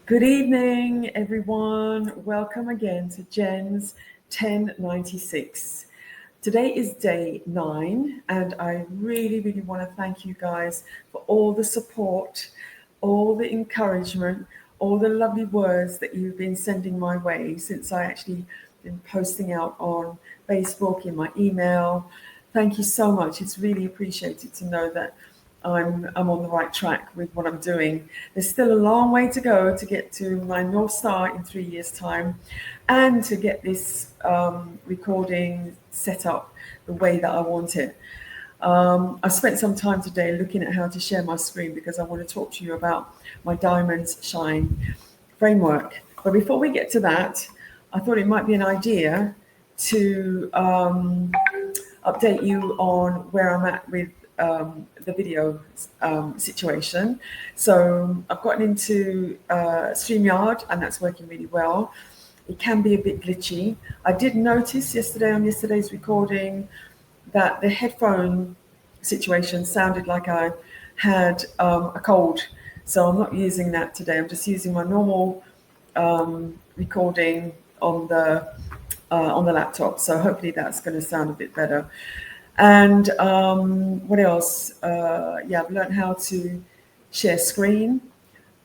Good evening, everyone. Welcome again to JenzTEN96. Today is day 9, and I really want to thank you guys for all the support, all the encouragement, all the lovely words that you've been sending my way since I actually been posting out on Facebook, in my email. Thank you so much. It's really appreciated to know that I'm on the right track with what I'm doing. There's still a long way to go to get to my North Star in 3 years' time, and to get this recording set up the way that I want it. I spent some time today looking at how to share my screen because I want to talk to you about my Diamonds Shine framework. But before we get to that, I thought it might be an idea to update you on where I'm at with the video situation. So I've gotten into Streamyard, and that's working really well. It can be a bit glitchy. I did notice on yesterday's recording that the headphone situation sounded like I had a cold. So I'm not using that today. I'm just using my normal recording on the laptop. So hopefully that's going to sound a bit better. And what else? I've learned how to share screen,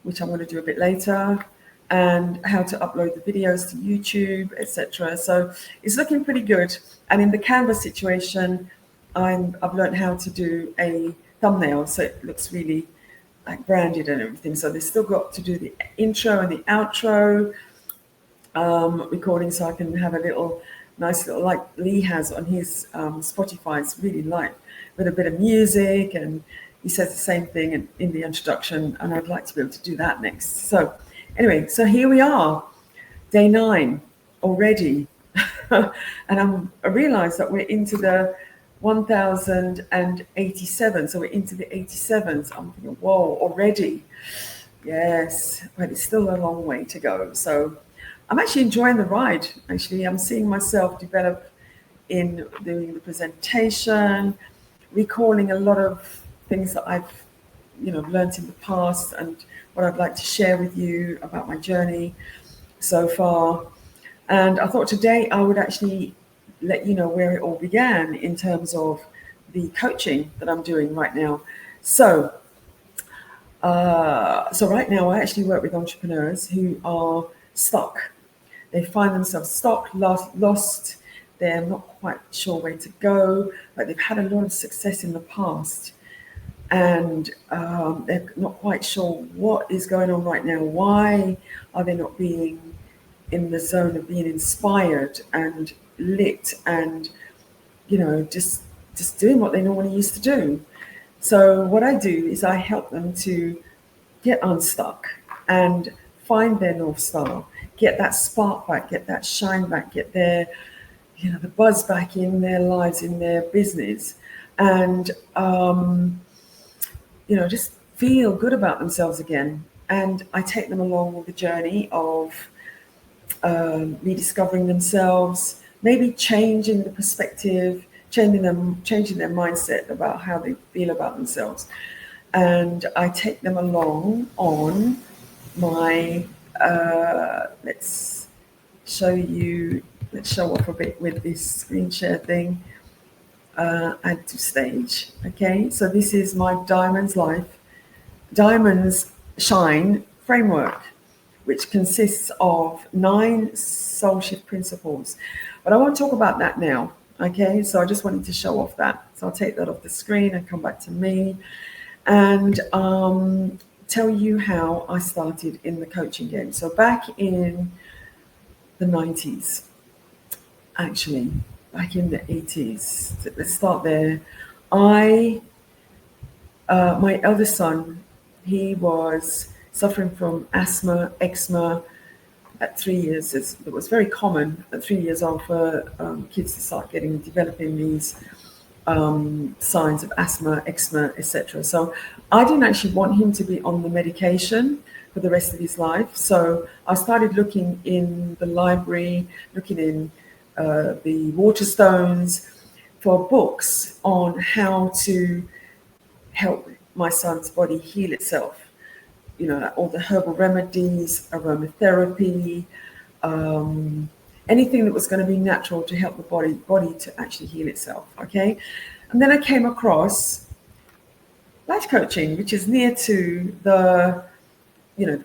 which I'm going to do a bit later, and how to upload the videos to YouTube, etc. So it's looking pretty good. And in the Canva situation, I've learned how to do a thumbnail, so it looks really like branded and everything. So they still got to do the intro and the outro recording, so I can have a nice little, like Lee has on his Spotify. It's really light with a bit of music, and he says the same thing in the introduction, and I'd like to be able to do that next. So anyway, so here we are, day 9 already. And I realized that we're into the 1087, so we're into the 87s. I'm thinking, whoa, already. Yes, but it's still a long way to go. So I'm actually enjoying the ride. Actually, I'm seeing myself develop in doing the presentation, recalling a lot of things that I've learned in the past, and what I'd like to share with you about my journey so far. And I thought today I would actually let you know where it all began in terms of the coaching that I'm doing right now. So right now I actually work with entrepreneurs who are stuck. They find themselves stuck, lost. They're not quite sure where to go, but they've had a lot of success in the past, and they're not quite sure what is going on right now. Why are they not being in the zone of being inspired and lit, and just doing what they normally used to do? So what I do is I help them to get unstuck and find their North Star, get that spark back, get that shine back, get their the buzz back in their lives, in their business, and just feel good about themselves again. And I take them along with the journey of rediscovering themselves, maybe changing the perspective, changing their mindset about how they feel about themselves. And I take them along on my let's show off a bit with this screen share thing. Add to stage. Okay, so this is my Diamonds Shine framework, which consists of 9 soul shift principles. But I won't talk about that now. Okay, so I just wanted to show off that. So I'll take that off the screen and come back to me, and tell you how I started in the coaching game. So back in the 90s, actually, back in the 80s, let's start there. My eldest son, he was suffering from asthma, eczema at 3 years. It was very common at 3 years old for kids to start developing these signs of asthma, eczema, etc. So I didn't actually want him to be on the medication for the rest of his life. So I started looking in the library, looking in the Waterstones for books on how to help my son's body heal itself. like all the herbal remedies, aromatherapy, anything that was going to be natural to help the body to actually heal itself. Okay. And then I came across life coaching, which is near to the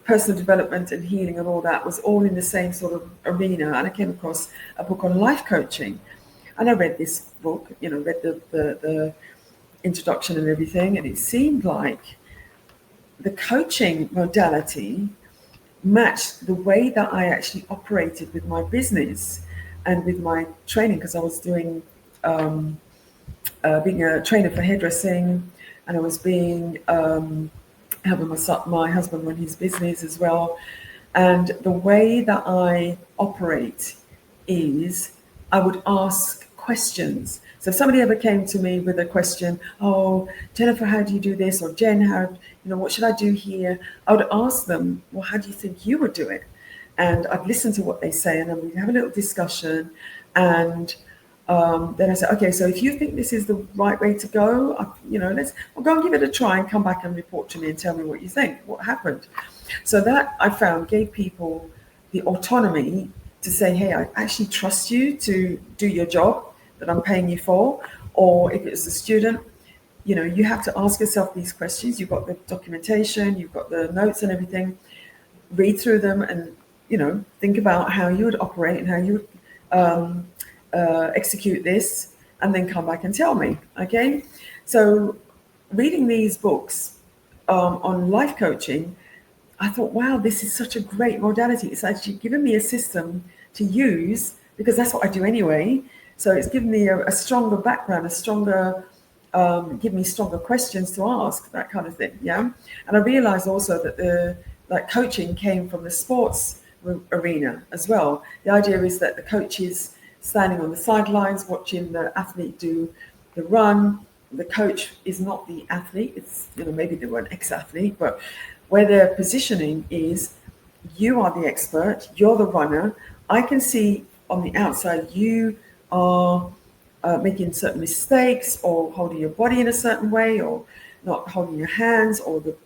personal development and healing and all that, was all in the same sort of arena. And I came across a book on life coaching, and I read this book, read the introduction and everything, and it seemed like the coaching modality matched the way that I actually operated with my business and with my training, because I was doing being a trainer for hairdressing, and I was being helping my husband run his business as well. And the way that I operate is I would ask questions. So if somebody ever came to me with a question, oh, Jennifer, how do you do this? Or Jen, what should I do here? I would ask them, well, how do you think you would do it? And I'd listen to what they say, and then we'd have a little discussion. And then I said, okay, so if you think this is the right way to go, we'll go and give it a try and come back and report to me and tell me what you think, what happened. So that, I found, gave people the autonomy to say, hey, I actually trust you to do your job that I'm paying you for. Or if it's a student, you have to ask yourself these questions. You've got the documentation, you've got the notes and everything. Read through them and, think about how you would operate and how you would execute this, and then come back and tell me. Okay. So reading these books on life coaching, I thought, wow, this is such a great modality. It's actually given me a system to use, because that's what I do anyway. So it's given me a stronger background, give me stronger questions to ask, that kind of thing. Yeah. And I realized also that coaching came from the sports arena as well. The idea is that the coach is standing on the sidelines watching the athlete do the run. The coach is not the athlete. It's, maybe they were an ex-athlete, but where their positioning is, you are the expert, you're the runner. I can see on the outside you are making certain mistakes, or holding your body in a certain way, or not holding your hands, or the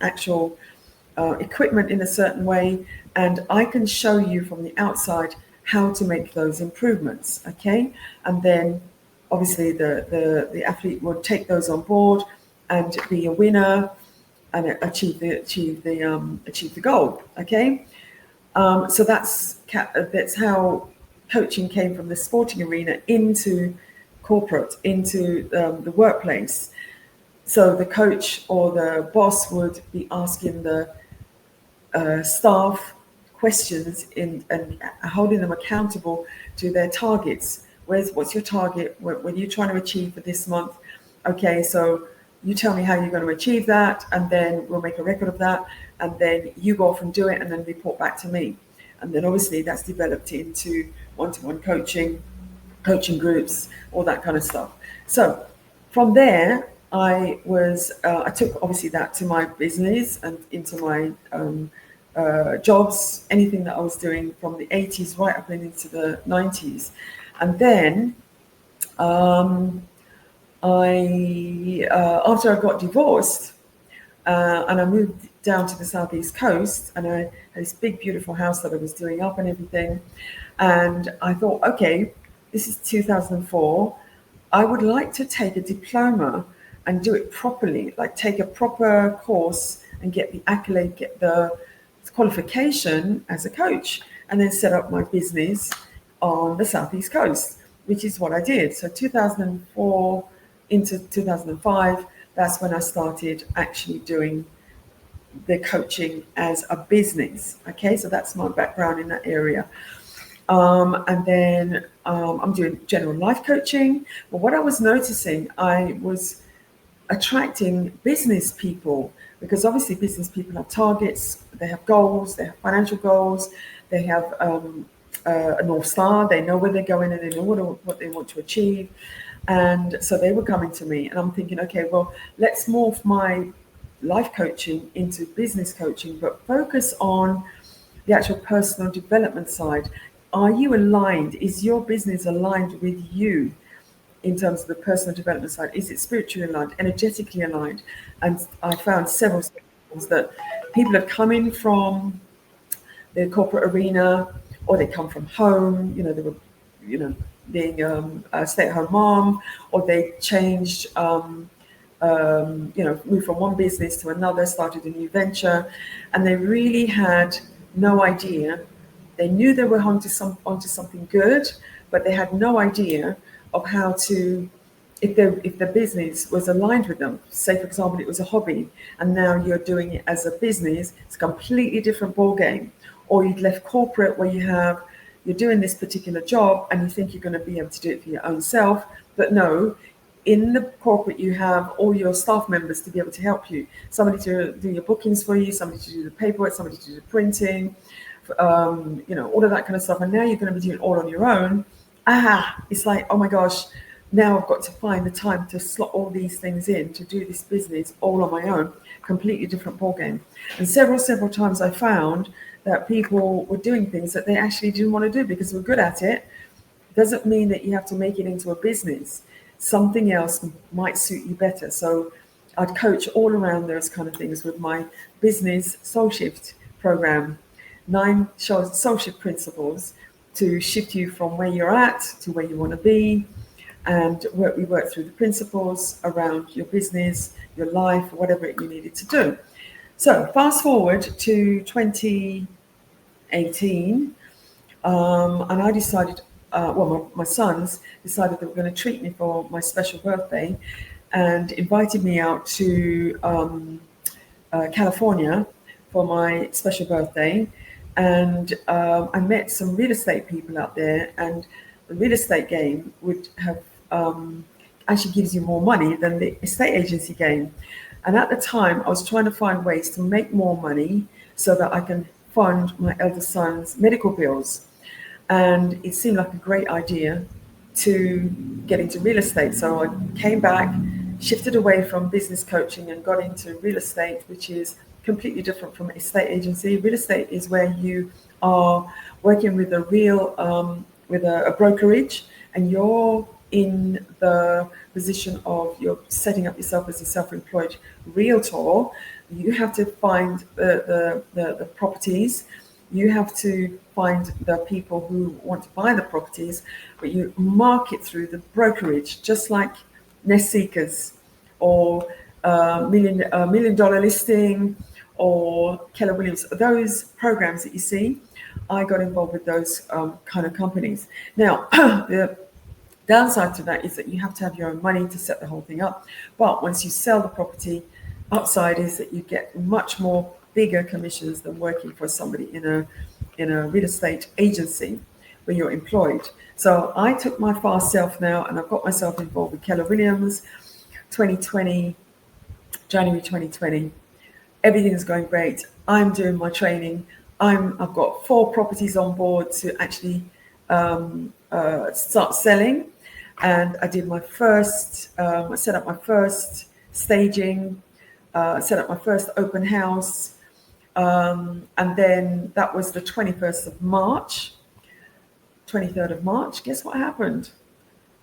actual equipment in a certain way. And I can show you from the outside how to make those improvements. Okay. And then obviously the athlete would take those on board and be a winner and achieve the goal. Okay. So that's how coaching came from the sporting arena into corporate, into the workplace. So the coach or the boss would be asking the staff questions and holding them accountable to their targets. What's your target? What are you trying to achieve for this month? Okay, so you tell me how you're going to achieve that, and then we'll make a record of that, and then you go off and do it, and then report back to me. And then obviously that's developed into one-to-one coaching groups, all that kind of stuff. So from there, I took obviously that to my business and into my jobs, anything that I was doing from the 80s right up into the 90s. And then after I got divorced and I moved down to the southeast coast, and I had this big beautiful house that I was doing up and everything, and I thought, okay, this is 2004, I would like to take a diploma and do it properly, like take a proper course and get the accolade, get the qualification as a coach, and then set up my business on the southeast coast, which is what I did. So 2004 into 2005, that's when I started actually doing the coaching as a business. Okay, so that's my background in that area. And then I'm doing general life coaching. But what I was noticing, I was attracting business people, because obviously business people have targets, they have goals, they have financial goals, they have a North Star, they know where they're going and they know what they want to achieve. And so they were coming to me, and I'm thinking, okay, well, let's morph my life coaching into business coaching, but focus on the actual personal development side. Are you aligned? Is your business aligned with you in terms of the personal development side? Is it spiritually aligned, energetically aligned? And I found several principles that people have come in from the corporate arena, or they come from home, they were, being a stay-at-home mom, or they changed, moved from one business to another, started a new venture, and they really had no idea. They knew they were onto something good, but they had no idea of how to, if the business was aligned with them. Say, for example, it was a hobby, and now you're doing it as a business. It's a completely different ball game. Or you'd left corporate where you're doing this particular job and you think you're going to be able to do it for your own self, but no, in the corporate you have all your staff members to be able to help you. Somebody to do your bookings for you, somebody to do the paperwork, somebody to do the printing, all of that kind of stuff. And now you're going to be doing it all on your own. It's like, oh my gosh, now I've got to find the time to slot all these things in to do this business all on my own. Completely different ballgame. And several times I found that people were doing things that they actually didn't want to do because they were good at it. Doesn't mean that you have to make it into a business. Something else might suit you better. So I'd coach all around those kind of things with my business soul shift program. 9 soul shift principles to shift you from where you're at to where you want to be. And we work through the principles around your business, your life, whatever you needed to do. So fast forward to 2018, and I decided, my sons decided they were going to treat me for my special birthday and invited me out to California for my special birthday. And I met some real estate people out there, and the real estate game would have actually gives you more money than the estate agency game. And at the time, I was trying to find ways to make more money so that I can fund my eldest son's medical bills. And it seemed like a great idea to get into real estate. So I came back, shifted away from business coaching and got into real estate, which is completely different from estate agency. Real estate is where you are working with with a brokerage, and you're in the position of you're setting up yourself as a self-employed realtor. You have to find the properties. You have to find the people who want to buy the properties, but you market through the brokerage, just like Nest Seekers or Million Dollar Listing or Keller Williams. Those programs that you see, I got involved with those kind of companies. Now, the downside to that is that you have to have your own money to set the whole thing up. But once you sell the property, upside is that you get much more bigger commissions than working for somebody in a real estate agency where you're employed. So I took my fast self now, and I've got myself involved with Keller Williams. 2020, January 2020, everything's going great. I'm doing my training. I've got 4 properties on board to actually start selling. And I did my first, I set up my first staging, set up my first open house. And then that was the 21st of March, 23rd of March. Guess what happened?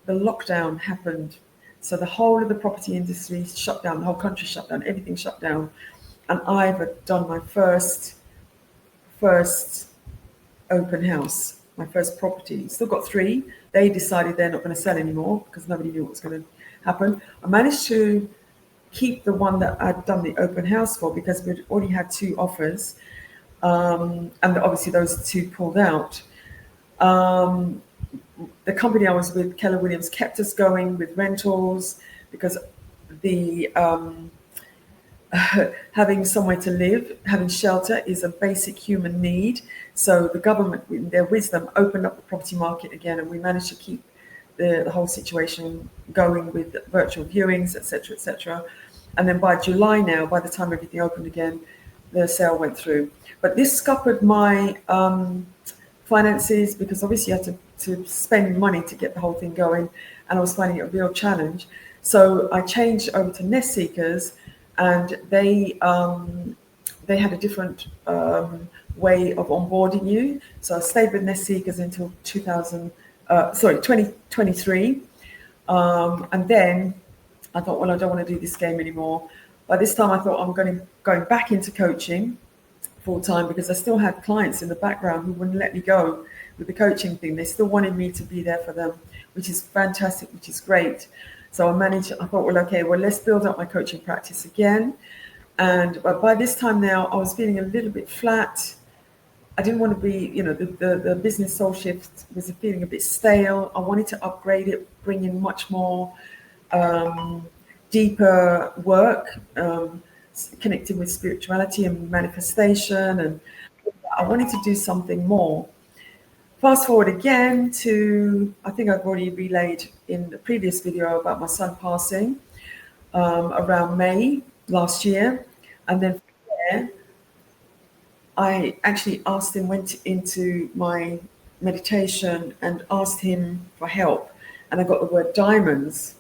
The lockdown happened. So the whole of the property industry shut down, the whole country shut down, everything shut down. And I've done my first open house, my first property. Still got 3. They decided they're not going to sell anymore because nobody knew what was going to happen. I managed to keep the one that I'd done the open house for because we'd already had 2 offers. And obviously those 2 pulled out. The company I was with, Keller Williams, kept us going with rentals because the having somewhere to live, having shelter is a basic human need. So the government, in their wisdom, opened up the property market again, and we managed to keep the whole situation going with virtual viewings, etc., etc. And then by July now, by the time everything opened again, the sale went through. But this scuppered my finances because obviously you had to spend money to get the whole thing going, and I was finding it a real challenge. So I changed over to Nest Seekers, and they had a different way of onboarding you. So I stayed with Nest Seekers until 2023. And then I thought, well, I don't want to do this game anymore. By this time, I thought I'm going back into coaching full time because I still had clients in the background who wouldn't let me go with the coaching thing. They still wanted me to be there for them, which is fantastic, which is great. So I thought, well, okay, well, let's build up my coaching practice again. But by this time now, I was feeling a little bit flat. I didn't want to be, the business soul shift was feeling a bit stale. I wanted to upgrade it, bring in much more deeper work, connected with spirituality and manifestation. And I wanted to do something more. Fast forward again to, I think I've already relayed in the previous video about my son passing around May last year. And then from there, I actually went into my meditation and asked him for help. And I got the word diamond.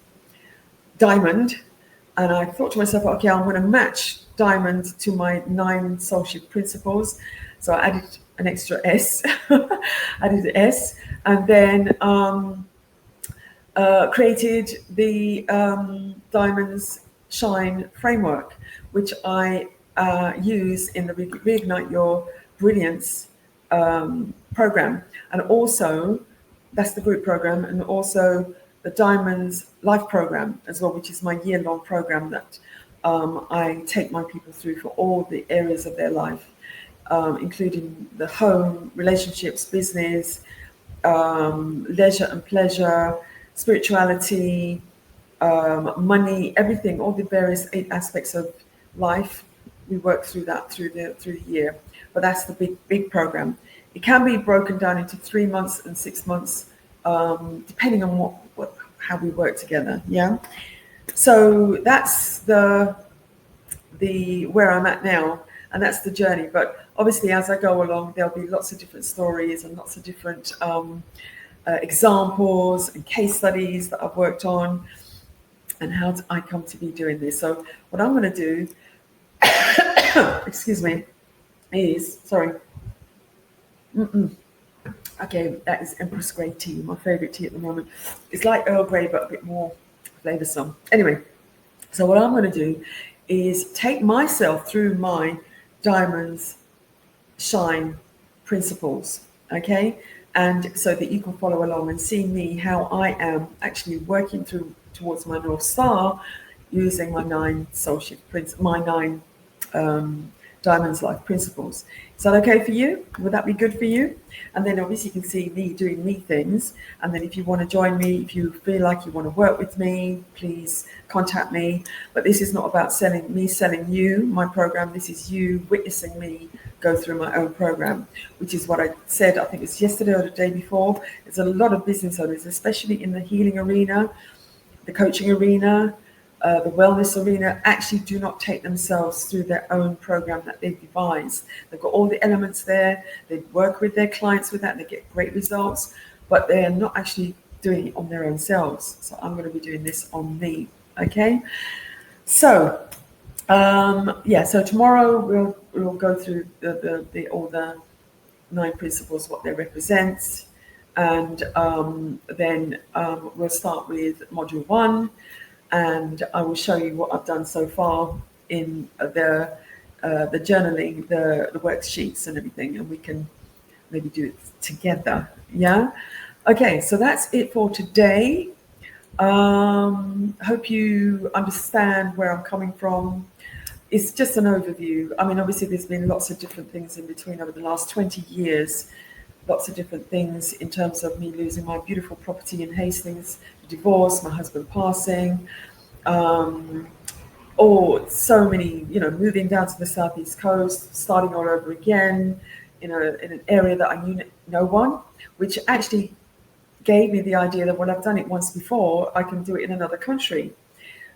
And I thought to myself, okay, I'm going to match diamond to my 9 soul shift principles. So I added an extra S, added an S, and then created the Diamonds Shine framework, which I use in the Reignite Your Brilliance program. And also, that's the group program, and also the Diamonds Life program as well, which is my year-long program that I take my people through for all the areas of their life, including the home, relationships, business, leisure and pleasure, spirituality, money, everything, all the various 8 aspects of life. We work through that through the year, but that's the big program. It can be broken down into 3 months and 6 months, depending on how we work together. Yeah. So that's the where I'm at now, and that's the journey. But obviously, as I go along, there'll be lots of different stories and lots of different examples and case studies that I've worked on, and how I come to be doing this. So what I'm going to do, excuse me, is okay, that is Empress Grey tea, my favorite tea at the moment. It's like Earl Grey, but a bit more flavoursome. Anyway, so what I'm going to do is take myself through my Diamonds Shine principles, okay? And so that you can follow along and see me, how I am actually working towards my North Star using my 9 soul shift my 9 Diamonds Life principles. Is that okay for you? Would that be good for you? And then obviously you can see me doing me things. And then if you want to join me, if you feel like you want to work with me, please contact me. But this is not about selling you my program. This is you witnessing me go through my own program, which is what I said, I think it's yesterday or the day before. There's a lot of business owners, especially in the healing arena, the coaching arena, the wellness arena, actually do not take themselves through their own program that they've devised. They've got all the elements there. They work with their clients with that. They get great results, but they're not actually doing it on their own selves. So I'm going to be doing this on me. Okay. So, so tomorrow we'll go through all the 9 principles, what they represent. And then we'll start with module 1. And I will show you what I've done so far in the journaling, the worksheets and everything, and we can maybe do it together. Yeah. Okay. So that's it for today. Hope you understand where I'm coming from. It's just an overview. I mean, obviously there's been lots of different things in between over the last 20 years. Lots of different things in terms of me losing my beautiful property in Hastings, divorce, my husband passing, so many, moving down to the southeast coast, starting all over again, in an area that I knew no one, which actually gave me the idea that, well, I've done it once before, I can do it in another country.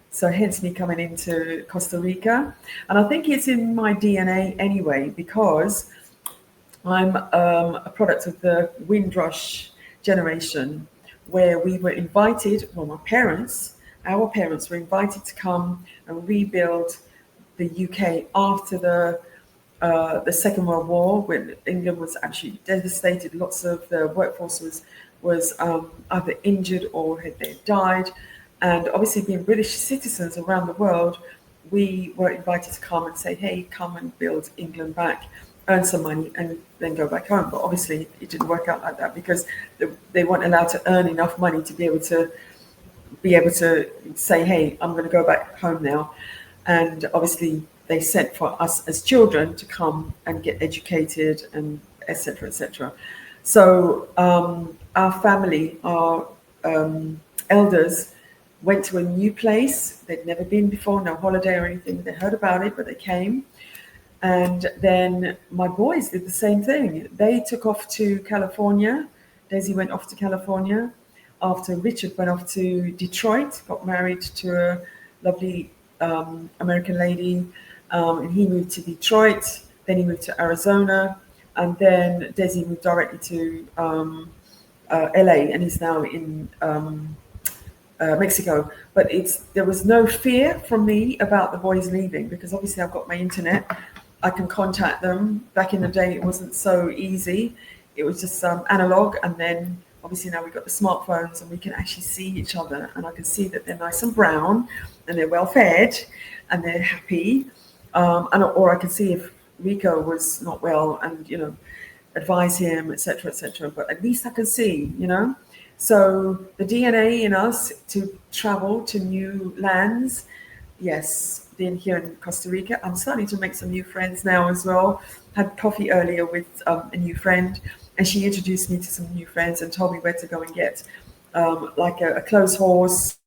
So hence me coming into Costa Rica. And I think it's in my DNA anyway, because I'm a product of the Windrush generation, where we were invited, our parents were invited to come and rebuild the UK after the Second World War, when England was actually devastated. Lots of the workforce was either injured or had died. And obviously being British citizens around the world, we were invited to come and say, hey, come and build England back, earn some money, and then go back home. But obviously, it didn't work out like that because they weren't allowed to earn enough money to be able to say, hey, I'm going to go back home now. And obviously, they sent for us as children to come and get educated and etc. etc. So our family, our elders, went to a new place. They'd never been before, no holiday or anything. They heard about it, but they came. And then my boys did the same thing. They took off to California. Daisy went off to California after Richard went off to Detroit, got married to a lovely American lady, and he moved to Detroit. Then he moved to Arizona, and then Daisy moved directly to LA, and he's now in Mexico. But there was no fear from me about the boys leaving because obviously I've got my internet. I can contact them. Back in the day, it wasn't so easy. It was just analog, and then obviously now we've got the smartphones and we can actually see each other, and I can see that they're nice and brown and they're well fed and they're happy. Or I can see if Rico was not well and, advise him, etc., etc. But at least I can see, So the DNA in us to travel to new lands, yes, being here in Costa Rica, I'm starting to make some new friends now as well. Had coffee earlier with a new friend, and she introduced me to some new friends and told me where to go and get like a clothes horse